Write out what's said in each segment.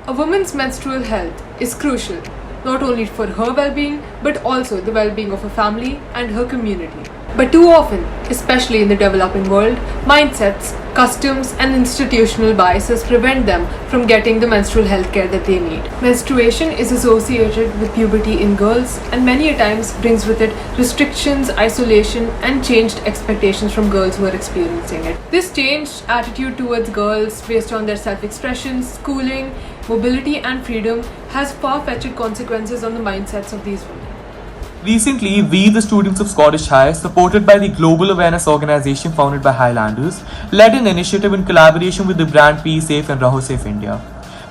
A woman's menstrual health is crucial, not only for her well-being, but also the well-being of her family and her community. But too often, especially in the developing world, mindsets, customs, and institutional biases prevent them from getting the menstrual health care that they need. Menstruation is associated with puberty in girls and many a times brings with it restrictions, isolation, and changed expectations from girls who are experiencing it. This changed attitude towards girls based on their self-expression, schooling, mobility, and freedom has far-fetched consequences on the mindsets of these women. Recently, we, the students of Scottish High, supported by the global awareness organization founded by Highlanders, led an initiative in collaboration with the brand Be Safe and Raho Safe India.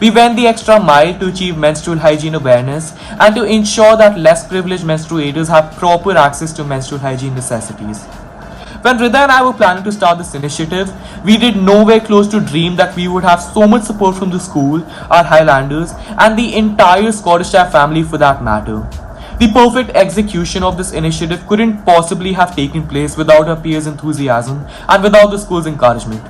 We went the extra mile to achieve menstrual hygiene awareness and to ensure that less privileged menstruators have proper access to menstrual hygiene necessities. When Rida and I were planning to start this initiative, we did nowhere close to dream that we would have so much support from the school, our Highlanders, and the entire Scottish High family for that matter. The perfect execution of this initiative couldn't possibly have taken place without our peers' enthusiasm and without the school's encouragement.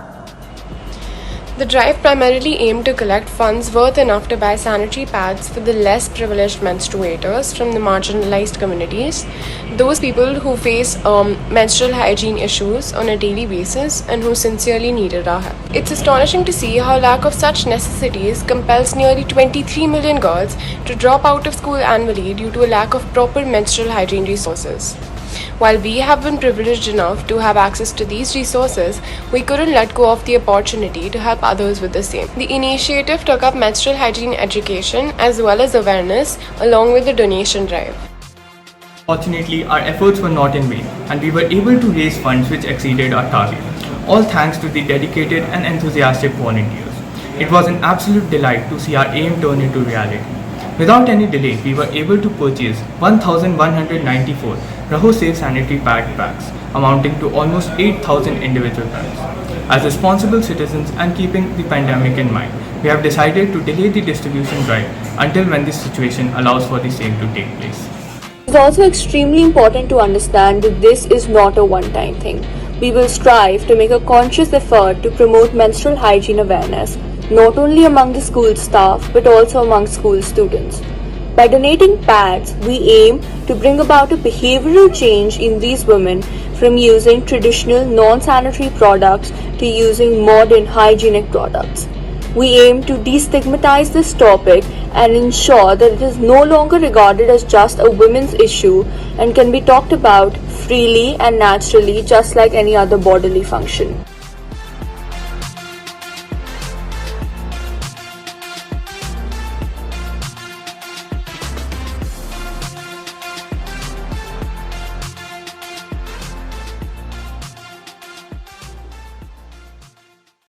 The drive primarily aimed to collect funds worth enough to buy sanitary pads for the less privileged menstruators from the marginalized communities, those people who face menstrual hygiene issues on a daily basis and who sincerely needed our help. It's astonishing to see how lack of such necessities compels nearly 23 million girls to drop out of school annually due to a lack of proper menstrual hygiene resources. While we have been privileged enough to have access to these resources, we couldn't let go of the opportunity to help others with the same. The initiative took up menstrual hygiene education as well as awareness along with the donation drive. Fortunately, our efforts were not in vain and we were able to raise funds which exceeded our target, all thanks to the dedicated and enthusiastic volunteers. It was an absolute delight to see our aim turn into reality. Without any delay, we were able to purchase 1,194 Raho Safe sanitary pad packs, amounting to almost 8,000 individual packs. As responsible citizens and keeping the pandemic in mind, we have decided to delay the distribution drive until when this situation allows for the same to take place. It is also extremely important to understand that this is not a one-time thing. We will strive to make a conscious effort to promote menstrual hygiene awareness, not only among the school staff but also among school students. By donating pads, we aim to bring about a behavioral change in these women from using traditional non-sanitary products to using modern hygienic products. We aim to destigmatize this topic and ensure that it is no longer regarded as just a women's issue and can be talked about freely and naturally just like any other bodily function.